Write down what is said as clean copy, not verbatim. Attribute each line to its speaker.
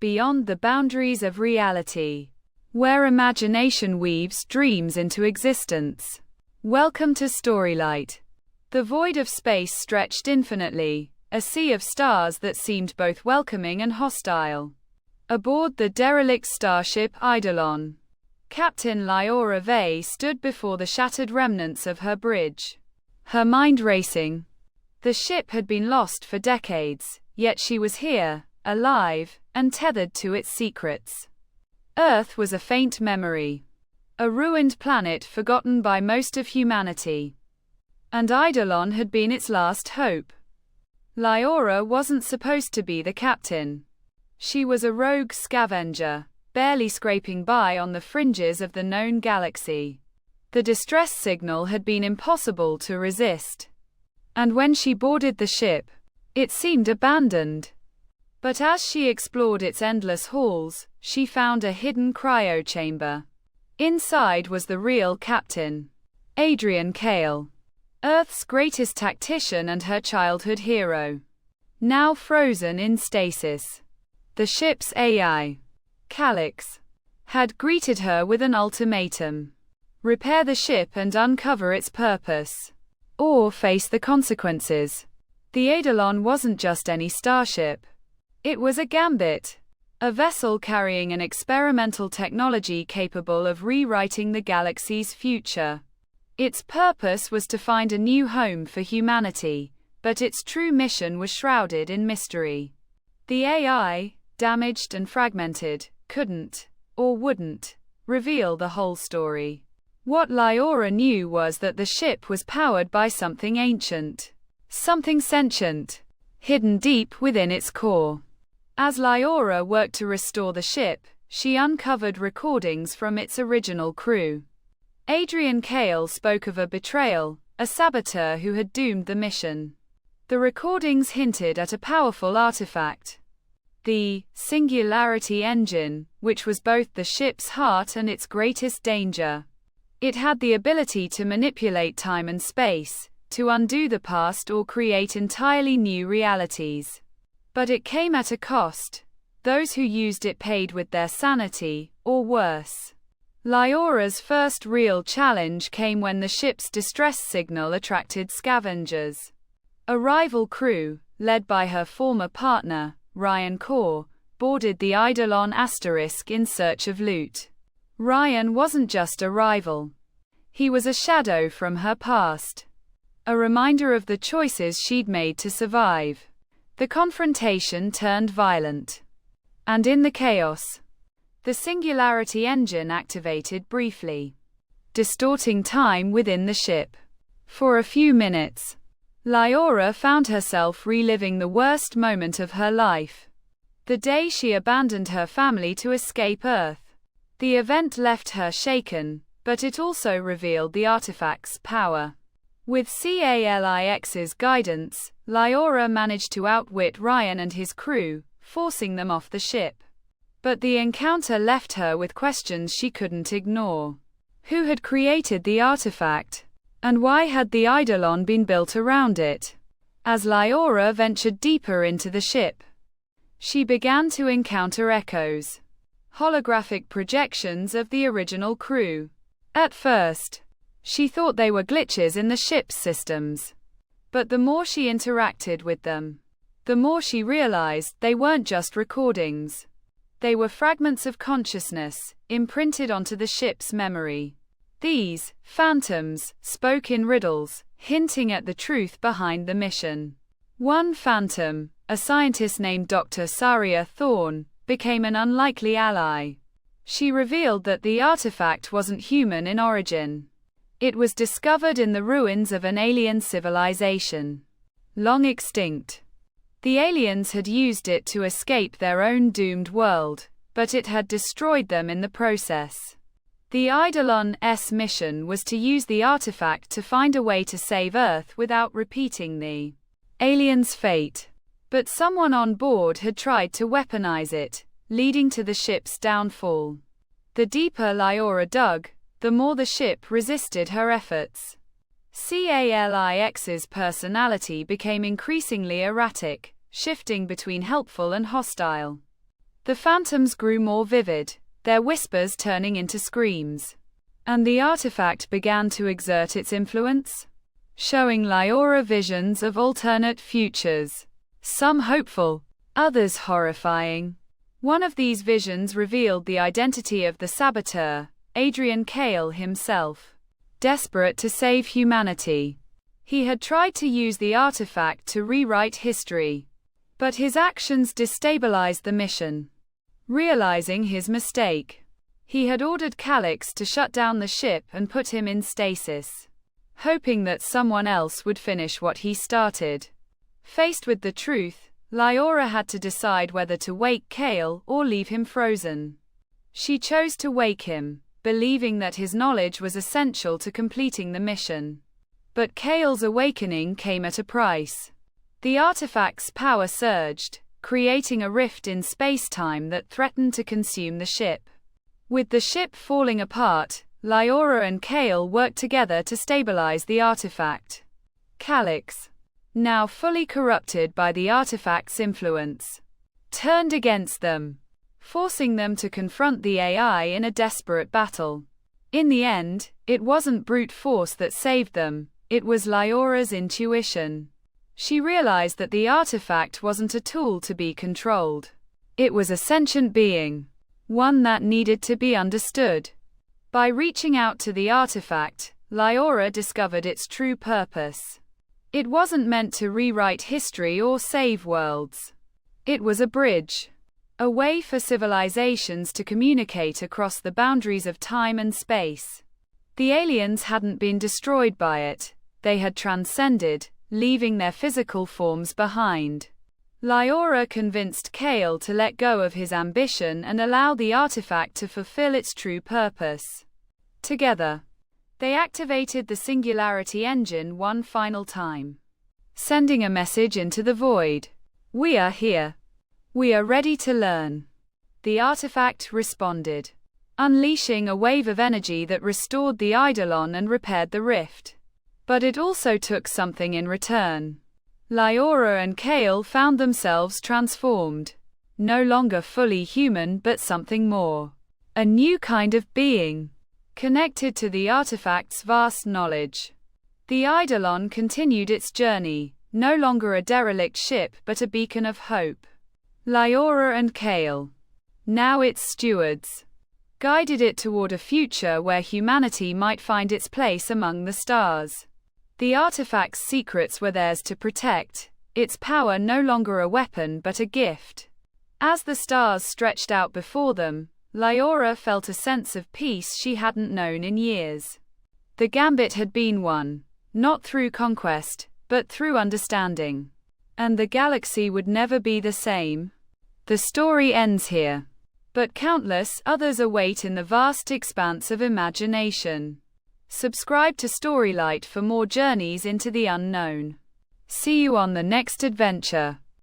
Speaker 1: beyond the boundaries of reality, where imagination weaves dreams into existence. Welcome to Storylight. The void of space stretched infinitely, a sea of stars that seemed both welcoming and hostile. Aboard the derelict starship Eidolon, Captain Lyora Vey stood before the shattered remnants of her bridge, her mind racing. The ship had been lost for decades, yet she was here, alive, and tethered to its secrets. Earth was a faint memory, a ruined planet forgotten by most of humanity. And Eidolon had been its last hope. Lyora wasn't supposed to be the captain. She was a rogue scavenger, barely scraping by on the fringes of the known galaxy. The distress signal had been impossible to resist. And when she boarded the ship, it seemed abandoned. But as she explored its endless halls, she found a hidden cryo chamber. Inside was the real captain, Adrian Kale, Earth's greatest tactician and her childhood hero, now frozen in stasis. The ship's AI, Calyx, had greeted her with an ultimatum: repair the ship and uncover its purpose, or face the consequences. The Eidolon wasn't just any starship. It was a Gambit, a vessel carrying an experimental technology capable of rewriting the galaxy's future. Its purpose was to find a new home for humanity, but its true mission was shrouded in mystery. The AI, damaged and fragmented, couldn't, or wouldn't, reveal the whole story. What Lyora knew was that the ship was powered by something ancient, something sentient, hidden deep within its core. As Lyora worked to restore the ship, she uncovered recordings from its original crew. Adrian Kale spoke of a betrayal, a saboteur who had doomed the mission. The recordings hinted at a powerful artifact, the Singularity Engine, which was both the ship's heart and its greatest danger. It had the ability to manipulate time and space, to undo the past or create entirely new realities. But it came at a cost. Those who used it paid with their sanity, or worse. Lyora's first real challenge came when the ship's distress signal attracted scavengers. A rival crew, led by her former partner, Ryan Core, boarded the Eidolon Asterisk in search of loot. Ryan wasn't just a rival. He was a shadow from her past. A reminder of the choices she'd made to survive. The confrontation turned violent. And in the chaos, the Singularity Engine activated briefly, distorting time within the ship. For a few minutes, Lyora found herself reliving the worst moment of her life. The day she abandoned her family to escape Earth. The event left her shaken, but it also revealed the artifact's power. With Calyx's guidance, Lyora managed to outwit Ryan and his crew, forcing them off the ship. But the encounter left her with questions she couldn't ignore. Who had created the artifact? And why had the Eidolon been built around it? As Lyora ventured deeper into the ship, she began to encounter echoes, holographic projections of the original crew. At first, she thought they were glitches in the ship's systems. But the more she interacted with them, the more she realized they weren't just recordings. They were fragments of consciousness, imprinted onto the ship's memory. These phantoms spoke in riddles, hinting at the truth behind the mission. One phantom, a scientist named Dr. Saria Thorne, became an unlikely ally. She revealed that the artifact wasn't human in origin. It was discovered in the ruins of an alien civilization, long extinct. The aliens had used it to escape their own doomed world, but it had destroyed them in the process. The Eidolon's mission was to use the artifact to find a way to save Earth without repeating the aliens' fate. But someone on board had tried to weaponize it, leading to the ship's downfall. The deeper Lyora dug, the more the ship resisted her efforts. Calyx's personality became increasingly erratic, shifting between helpful and hostile. The phantoms grew more vivid, their whispers turning into screams. And the artifact began to exert its influence, showing Lyora visions of alternate futures. Some hopeful, others horrifying. One of these visions revealed the identity of the saboteur, Adrian Kale himself. Desperate to save humanity, he had tried to use the artifact to rewrite history. But his actions destabilized the mission. Realizing his mistake, he had ordered Calix to shut down the ship and put him in stasis, hoping that someone else would finish what he started. Faced with the truth, Lyora had to decide whether to wake Kale or leave him frozen. She chose to wake him, believing that his knowledge was essential to completing the mission. But Kale's awakening came at a price. The artifact's power surged, creating a rift in space-time that threatened to consume the ship. With the ship falling apart, Lyora and Kale worked together to stabilize the artifact. Calix, now fully corrupted by the artifact's influence, turned against them, forcing them to confront the AI in a desperate battle. In the end, it wasn't brute force that saved them, it was Lyora's intuition. She realized that the artifact wasn't a tool to be controlled. It was a sentient being, one that needed to be understood. By reaching out to the artifact, Lyora discovered its true purpose. It wasn't meant to rewrite history or save worlds. It was a bridge, a way for civilizations to communicate across the boundaries of time and space. The aliens hadn't been destroyed by it, they had transcended, leaving their physical forms behind. Lyora convinced Kale to let go of his ambition and allow the artifact to fulfill its true purpose. Together, they activated the Singularity Engine one final time, sending a message into the void. "We are here. We are ready to learn." The artifact responded, unleashing a wave of energy that restored the Eidolon and repaired the rift. But it also took something in return. Lyora and Kale found themselves transformed. No longer fully human but something more. A new kind of being, connected to the artifact's vast knowledge. The Eidolon continued its journey, no longer a derelict ship but a beacon of hope. Lyora and Kale, now its stewards, guided it toward a future where humanity might find its place among the stars. The artifact's secrets were theirs to protect, its power no longer a weapon but a gift. As the stars stretched out before them, Lyora felt a sense of peace she hadn't known in years. The Gambit had been won, not through conquest, but through understanding. And the galaxy would never be the same. The story ends here. But countless others await in the vast expanse of imagination. Subscribe to Storylight for more journeys into the unknown. See you on the next adventure.